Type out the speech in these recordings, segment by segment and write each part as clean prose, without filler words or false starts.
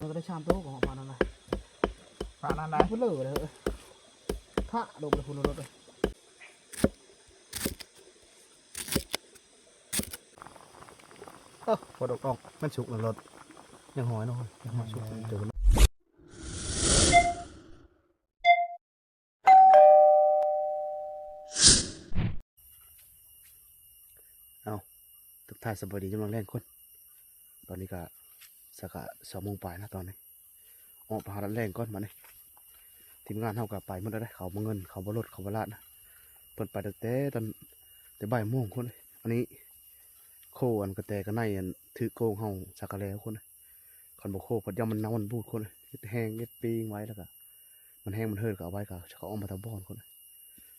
ก็ได้ชามโต๊ะของปานั่นนะปานั่นได้พุ่นเลยข้าโดนไปพุ่นรถเลยพอดอกมันสุกแล้วรถยังหอยเนาะยังหอยสุกเจอทุกท่านสวัสดีจังหวะแรงคนตอนนี้ก็สัก2 โมงปลายนะตอนนี้ออกไปหาแรงก่อนมานี่ทีมงานเฮาก็ไปหมดแล้วเขาบ่เงินเขาบ่รถเขาบ่ลาดนะเพิ่นไปตั้งแต่ตอนแต่บ่ายโมงคนอันนี้โคอันกระแตก็ในอันถือโกงเฮาสักแล้วคนคันบ่โคเพิ่นยามมันเน่ามันบูดคนเฮ็ดแห้งเฮ็ดปีงไว้แล้วก็มันแห้งมันเฮิดก็เอาไว้ก็เขาเอามาทำบ่อนคน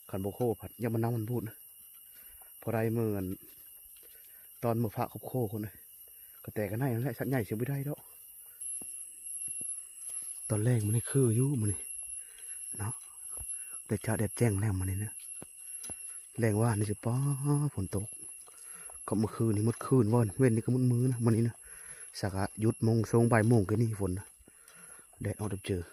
คันบ่โคเพิ่นยามมันเน่ามันบูดพอได้มื้อตอนมื้อพระครบโคคนกระแตก็ในนั่นแหละสัตว์ใหญ่สิบ่ได้ดอกตอนแรกมันนี่คืออยู่มื้อนี้เนาะแต่จะแดดแจ้งแล้วมื้อนี้นะแรงว่านี่สิป้อฝนตกก็เมื่อคืนนี่มื้อคืนว่อนเว้นนี่ก็มื้อนะมื้อนี้นะสักหยุดโมง2 บ่ายโมงก็นี่ฝนนะแดดออกเจอ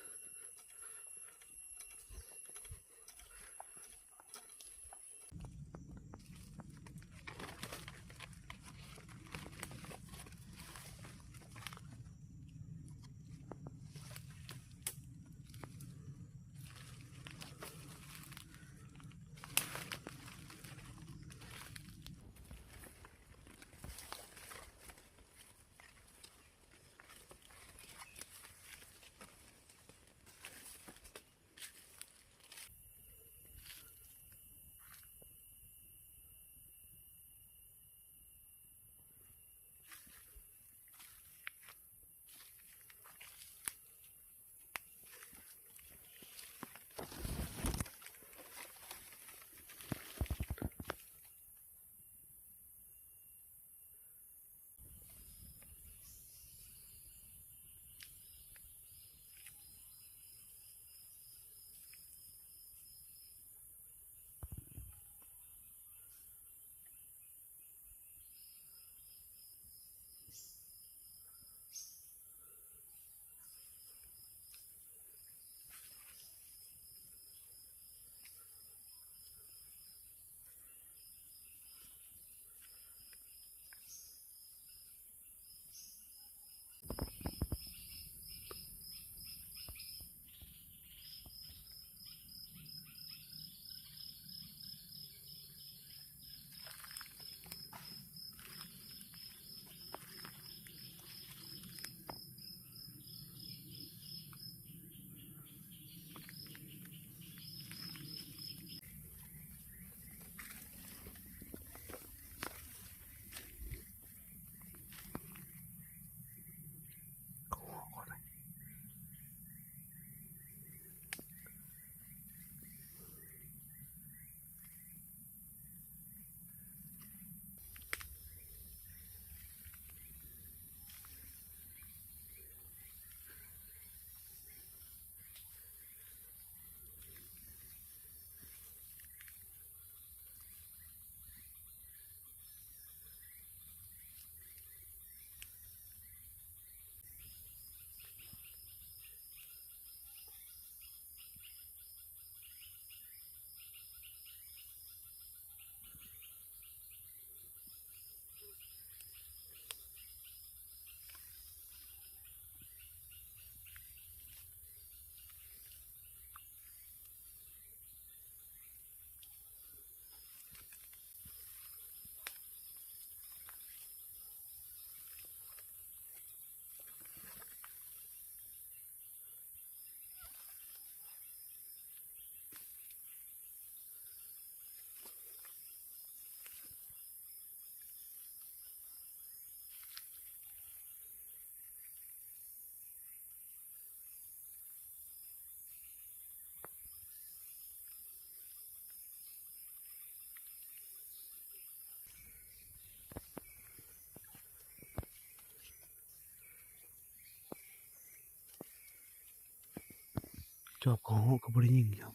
จอบของก็บ่ได้ยิงครับ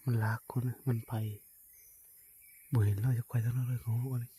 มันลากคนมันไปบ่เห็นเราจะไปทางนั้นเลยของคนนี้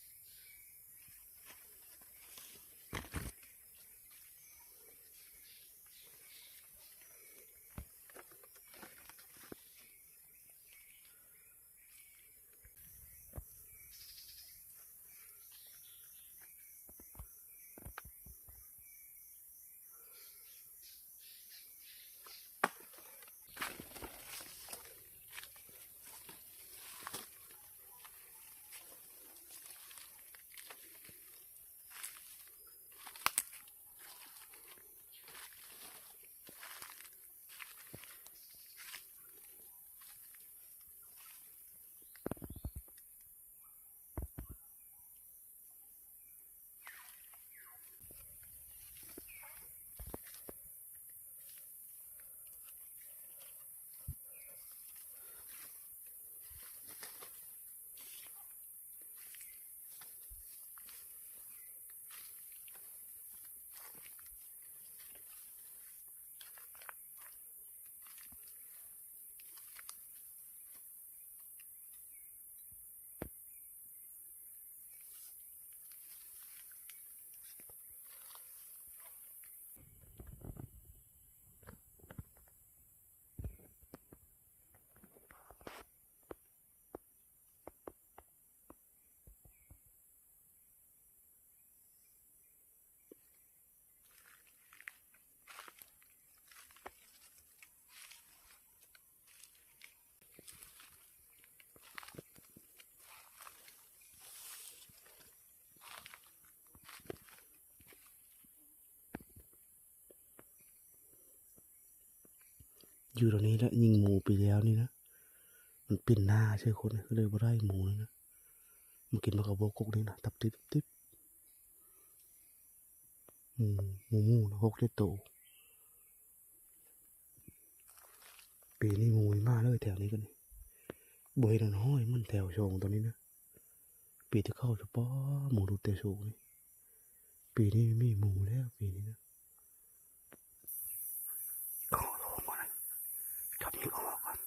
อยู่ตรงนี้แล้วยิงหมูปีแล้วนี่นะมันปิ่นหน้าใช่คนก็เลยบ่ได้หมูนี่นะมันกินมากับโบกุกนี่นะตับติบติบหมูนะ6 ลิตรโตปีนี้หมูมากเลยแถวนี้กันนี่บ่เห็นน้อยมันแถวโชงตัวนี้นะปีที่เข้าเฉพาะหมูดูเตโชงนี่ปีนี้ไม่มีหมูแล้วปีนี้นะขอโทษก่อนนะชอบยิงออกก่อน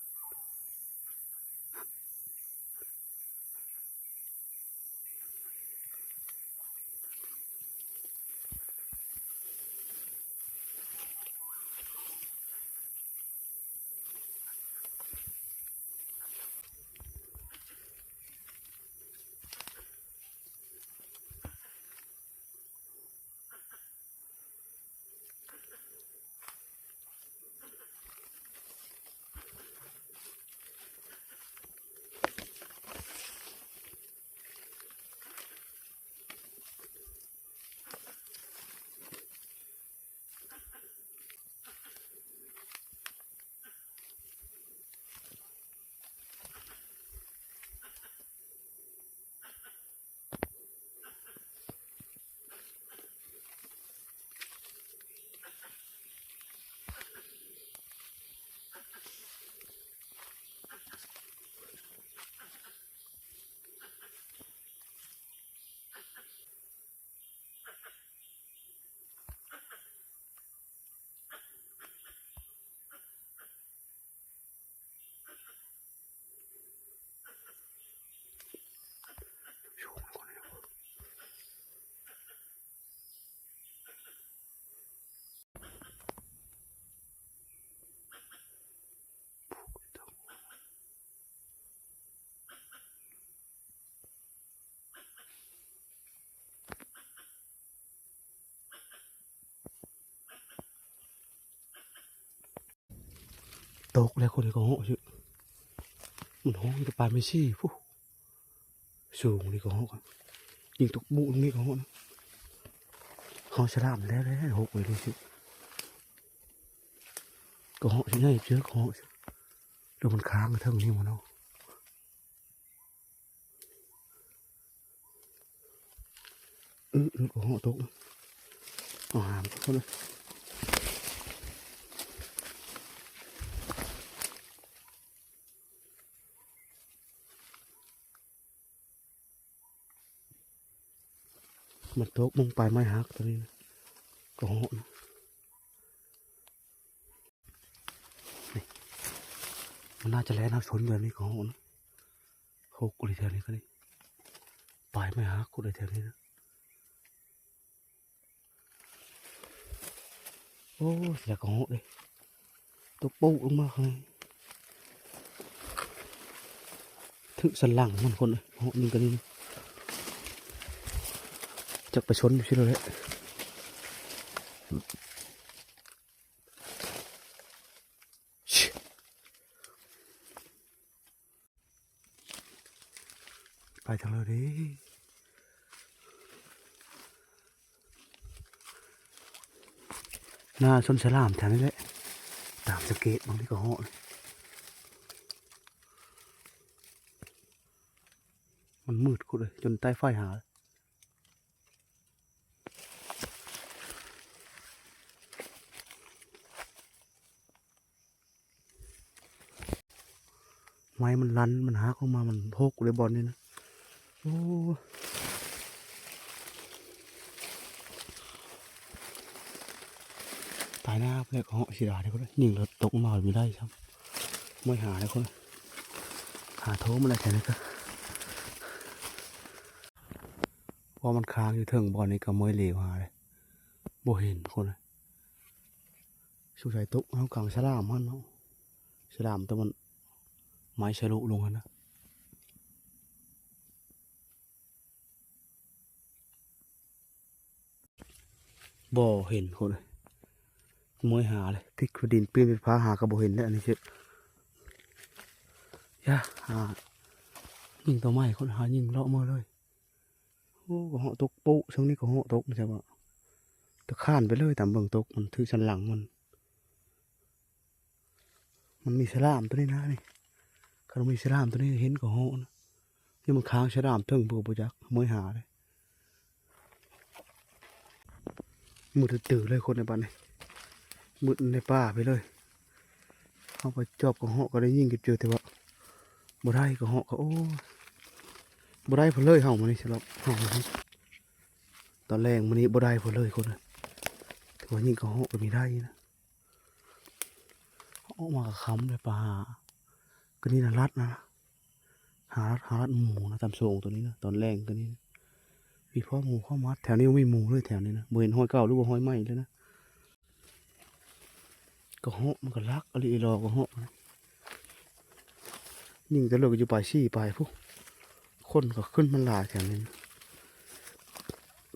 ตกแล้วคนนี้ก็เหาะชื่อมันห้องจะปลาไม่ซี่ผู้สูงนี่ก็เหาะกันยิงตุกบุนี่ก็เหาะนะเขาฉลามแล้วหกเลยชื่อก็เหาะที่ไหนเจอก็เหาะแล้วมันค้างเท่านี้มันเนาะก็เหาะตกเอาหามเขาเลยมันตกลงไปไม่หักตัวนี้นะก็เหาะนะนี่มันน่าจะแล่นน้ำชนแบบนี้ก็เหาะนะหกเลยแถวนี้ก็นี่ไปไม่หักกูเลยแถวนี้นะโอ้ยอยากก็เหาะเลยตัวปุ๊ลงมาเลยถึงสันหลังมันคนเลยเหาะนึงกันนี่จะไปชนอยู่ที่เราเลยไปทางเราดิหน้าชนฉลามแถวนี้แหละตามสเก็ตบางทีก็เหาะมันมืดกูเลยจนใต้ไฟหาไม้มันลันมันหักออกมามันโพกเลยบอลนี่นะโอ้ตายหน้าเพื่อนเหาะสีดาเดี๋ยวก็ยิงรถตกมาไม่ได้ครับไม่หาเลยคนหาโถมันอะไรแค่นี้ก็พอมันค้างอยู่เถิงบอลนี่ก็ไม่เหลวหาเลยบ่เห็นคนเลยสุดท้ายตกเอากลางฉลามมันเนาะฉลามแต่มันไม้ฉลุลงกันนะบ่เห็นคนเลยมวยหาเลยพลิกดินเปลี่ยนเป็นฟ้าหากระบ่เห็นแล้วอันนี้เชื่อย่าหายิงตัวไม้คนหายิงเลาะมือเลยโอ้ก็เหาะตกปุ๊ช่วงนี้ก็เหาะตกไม่ใช่ปะตะข้านไปเลยตามเบิ่งตกมันถือสันหลังมัน มันมีสลามตัวนี้นะนี่คันมีสลามตัวนี้เห็นก็เหาะนะนี่มันค้างสลามถึงบ่จักมื้อหาเลยมืดตื่นเลยคนในบ้านนี่มืดในป่าไปเลยเอาไปจอบก็เหาะก็ได้ยิงเก็บเจอแต่ว่าบ่ได้ก็เหาะก็โอ้บ่ได้พอเลยเฮามื้อนี้สำหรับเฮาตอนแรกมื้อนี้บ่ได้พอเลยคนน่ะแต่ว่ายิงก็เหาะก็มีได้นะออกมากับคำเลยปลาก็นี่นะรัดนะหารัดหมูนะตามโซงตัวนี้นะตอนแรงตัวนี้นะมีพ่อหมูพ่อมัดแถวนี้ไม่หมูเลยแถวนี้นะบ่เห็นห้อยเก่าหรือว่าห้อยใหม่เลยนะก็เหาะมันก็รักอะไรรอก็เหาะนะยิ่งแต่เราก็อยู่ปลายซี่ปลายพวกคนก็ขึ้นมันหลายแถวนี้นะ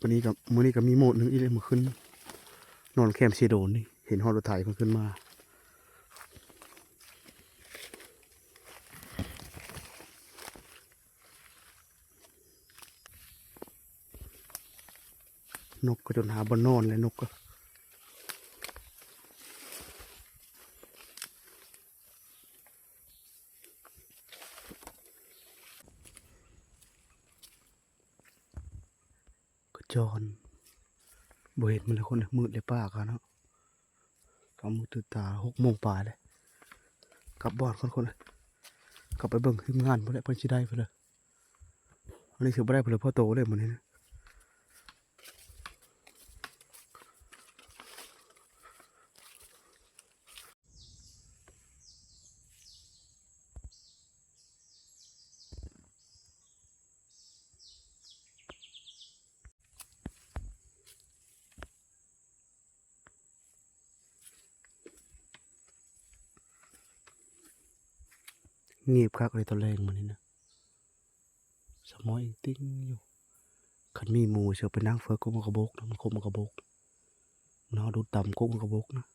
วันนี้กับมื้อนี้ก็มีโหมดหนึ่งอีเลยมาขึ้นนอนแคมป์เซโดนนี่เห็นฮอรถไถมันขึ้นมานกก็จนหาบนนอนเลยนกก็จรบ่เห็นมันเลยคนมืดเลยป้ากันเนาะกำมือตื่นตา6 โมงป่าเลยกลับบ้านคนเลยกลับไปเบิ่งทีมงานเพื่อนเพื่อนชิได้เพื่อนเลยอันนี้ถือไม่ได้เพื่อนพ่อโตเลยมันนี่นะเงียบคักเลยตอนแรกมันนี่นะสมอยติ้งอยู่ขันมีหมูเชียวไปนั่งเฟิร์กก็มันกระบกนะมันคมมันกระบกเนาะดูต่ำก็มันกระบกนะ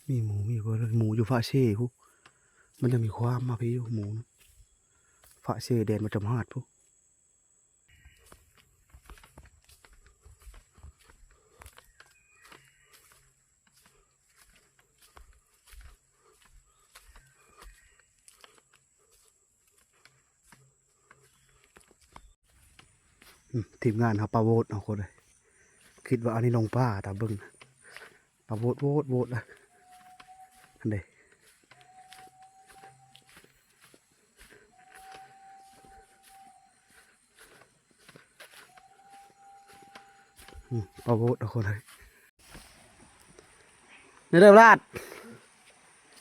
มีหมูมีก็เลยหมูอยู่ฝาเช่พวกมันจะมีความมาพี่อยู่หมูนะฝาเช่แดนมาจำหาดพวกทีมงานเขาปลาโวดเอาคนเลยคิดว่าอันนี้ลงป้าตาเบิ้งปลาโวดโวดละอันเดปลาโวดเอาคนเลยเนี่ยเริ่มลาด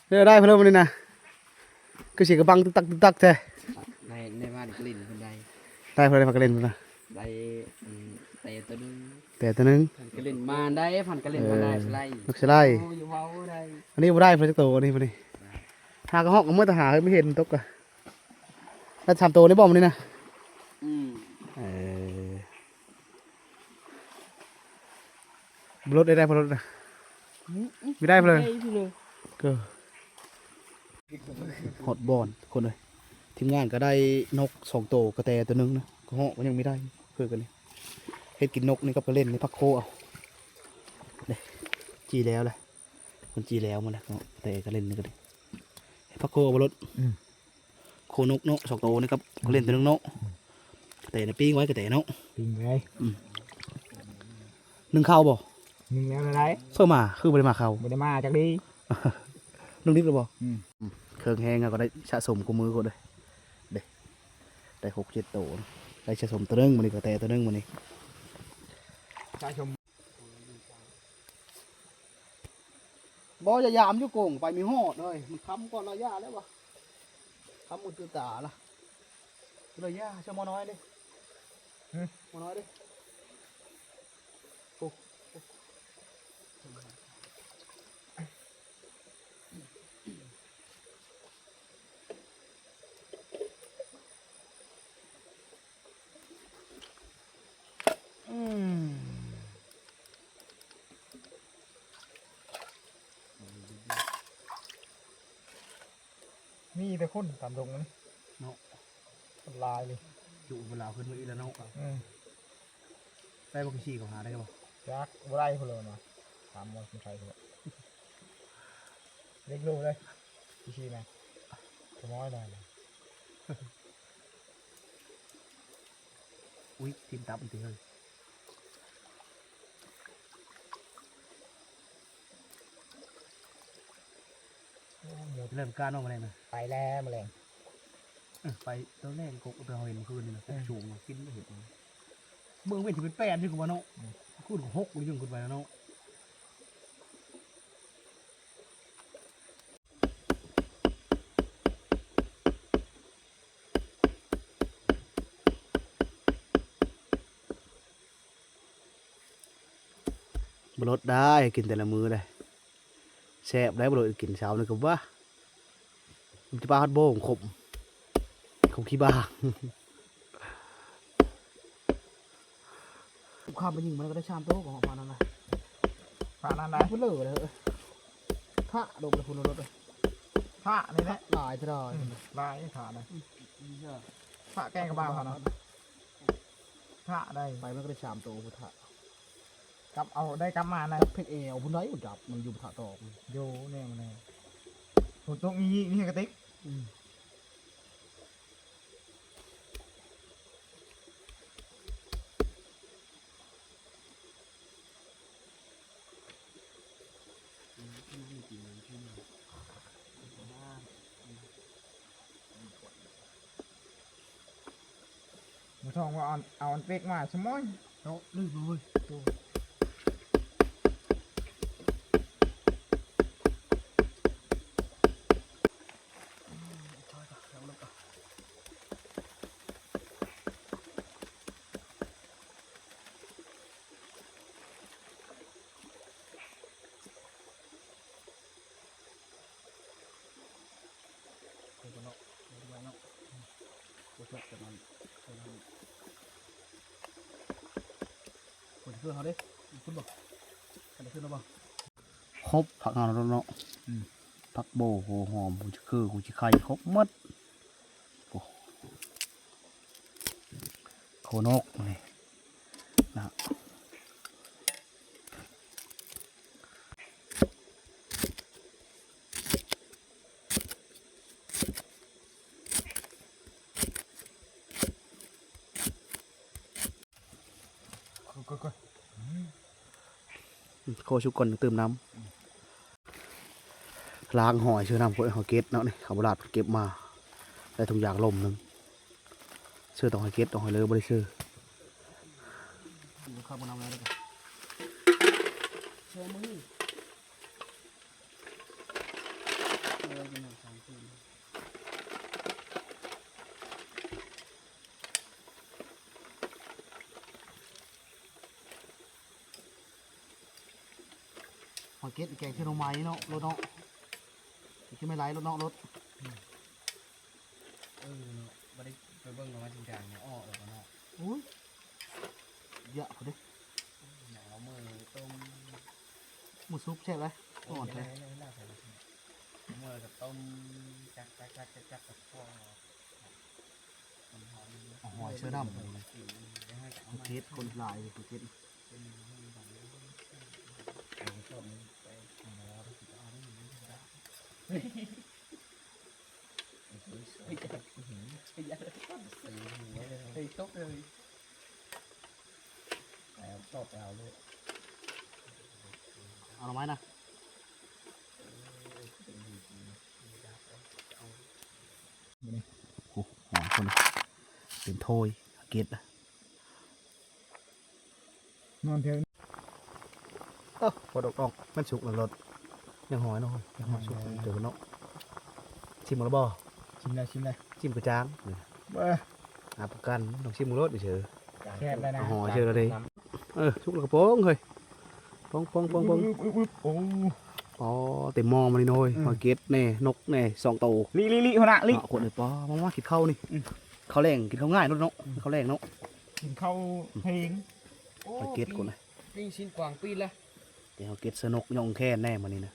เริ่มได้เพิ่มเลยนะก็เสียกระบังตึกตักแท้ในบ้านกลิ่นคนใดได้เพิ่มเลยพักเล่นนะได้แต่ตัวนึงแต่ตัวนึงผันกลิ่นมาได้ผันกลิ่นมาได้สไลลูกสไลอยู่เว้าได้อันนี้บ่ได้เพิ่มจักโตอันนี้พอดีหากระหอกเมื่อตาหาไม่เห็นตกอะแล้ว3 โตนี่บ่มนี่นะรถได้พอรถนะไม่ได้เลยก็ฮอตบอลคนเลยทีมงานก็ได้นก2 โตกระแตตัวนึงนะก็เหาะมันยังไม่ได้เพื่อกันนี่เฮ็ดกินนกนี่ก็ไปเล่นในพักโคเอาเด้จีแล้วเลยคนจีแล้วมันแหละแต่ก็เล่นนี่ก็ได้พักโคบนรถโคนก2 โตนี่ครับก็เล่นตัวนึงนกแต่ในปิ้งไว้กระแตนกปิ้งไว้นึ่งข้าวบ่นึ่งแล้วอะไรเพิ่มมาคือบ่ได้มาข้าวบ่ได้มาจากดีนึ่งนิดหรือบ่เครื่องแห้งก็ได้สะสมกูมือก็ได้ได้6 7 โตได้สะสมตัวนึงมันนี่กระแตตัวนึงมันนี่สะสมบ่จะยามอยู่โกงไปมีหอดเลยมันค้ำก่อนระยะแล้ววะค้ำหมดตื่นตาละระยะเชื่อมอน้อยดิมอน้อยดิโอ้มีแต่คนตามตรงนั้นเนาะลายเลยอยู่เวลาขึ้นมาอีแล้วเนาะได้บ่กี่ชี้เขาหาได้บ่ยักษ์บ่ได้คนเลยนะถามว่าเป็นใครคน เล็กลูกเลยชี้นะขโมยหน่อย อุ้ยทีมตับมันตีเลยเริ่มการออกมาเลยนะ ไปแล้วแมลง ไปตัวแรกกบเราเห็นเมื่อคืนนี่นะชูงมากินไม่เห็นเมืองเว้นที่เป็นแป้นที่คุณวานาะคุณหกหรือยังคุณไปแล้วเนาะบรสได้กินแต่ละมื้อเลยแซ่บได้บรสกินเช้านี่ก็ว่ามันจะปลาฮัดโบ้งขมขี้บ้า ข้ามไปยิงมันก็ได้ชามโต๊ะของพานั่นนะพานั่นได้พุ่นเลยเลยพระโดนไปพุ่นรถเลยพระนี่แหละลายเท่าไรลายขาได้พระแกงกระบาลพานะพระได้ไปมันก็ได้ชามโต๊ะพุทธะกลับเอาได้กลับมานะเพชรเอวพุ่นไหนอุดจับมันอยู่พุทธะตอกโยเนี่ยมันเนี่ยหุ่นตรงนี้นี่กระติกมาทองว่าเอาอันเป็กมาสมอยโตลืมเลยคนเพื่อเขาดิคุณบอกกันขึ้นแล้วบ่ครบผักงานแล้วเนาะผักโบโหหอมหูจะคือหูจะไข่ครบหมดโคนกนี่นะโคชุกก่อนเติมน้ำล้างหอยเชื่อน้ำคนหอยเกตเนาะนี่เขาบลาดเก็บมาได้ถุงยางลมนึงเชื่อต้องหอยเกตต้องหอยเลยบริเชื่อข้าวมันเอาอะไรกันเชื่อมือหอยเกตแกงเชื่อลงไม้เนาะรถเนาะที่ไม่ไหลรถเนาะรถไม่ได้ไปเบิ้งมาจริงจังเนี่ยอ้อแล้วก็เนาะอุ้ยเยอะพอดีหนาวมือต้มหมูซุปใช่ไหมอ่อนเลยมือกับต้มจักกับพ่อหอยเชื่อดำเกตคนลายเกตตกเลยตกเอาเลยเอาหน่อไม้นะโอ้หอมคนเป็นโทยเกล็ดนะนอนเถอะพอดอกมันสุกแล้วรถยังหอยเนาะยังหอยสุกเจอเนาะชิมหรือเปล่าชิมเลยชิมกระจ้างอาประกันต้องชิมมือรถเฉยแค่ได้นะหอยเฉยเลยชุกกระโปรงเลยปองอ๋อเต็มมองมาเลยน้อยหอยเกล็ดแน่นกแน่สองตัวลิหัวหน้าลิขวดเลยปอมากินข้าวนี่ข้าวแรงกินข้าวง่ายเนาะข้าวแรงเนาะกินข้าวเพลงหอยเกล็ดคนเลยปีชิ้นกวางปีละเดี๋ยวหอยเกล็ดสนุกยองแค่แน่มานี่นะ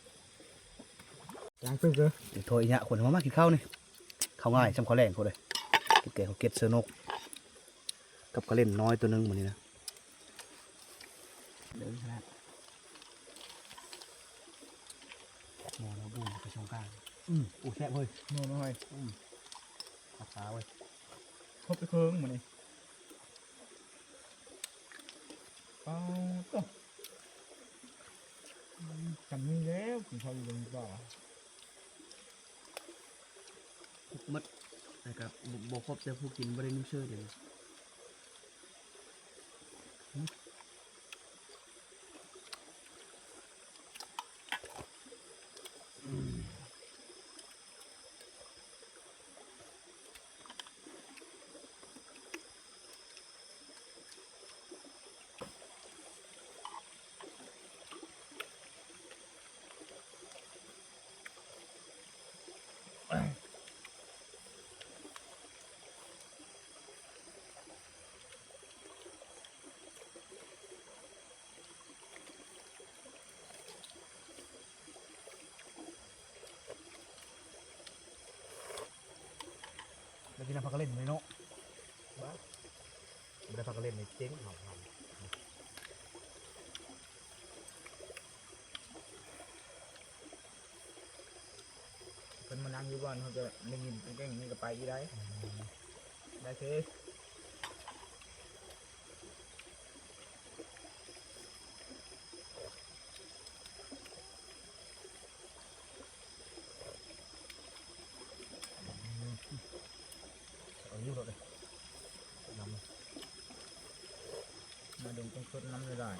จางตึ้งเลยเดี๋ยวโทรอีกเนี่ยคนมากินข้าวนี่ข้าวง่ายจำข้าวแรงคนเลยแกหอยเกล็ดสนุกกับกระเล่นน้อยตัวนึงมานี่นะเดินขนาดมองแล้วบูกระชง โอ้แซ่บเฮ้ย โน่นหน่อย ราคาเว้ย ครบไปเคิงหมดนี่เอาต้องจำนี่แล้วกินข้าวอยู่บนบ่า หมดนะครับบ่ครบแต่ผู้กินบ่ได้นุ่มเชื่อเดี๋ยวนี้ แล้วกินน้ำผักกะเล่นเลยเนาะบ้าไม่ได้ผักกะเล่นในเจ๊งหอม เป็นมานั่งอยู่บ้านเขาจะได้ยินเก่งนี่ก็ไปอีได้ได้เท่ เอาอยู่เลยน้ำ มาดมต้องสดน้ำเลยได้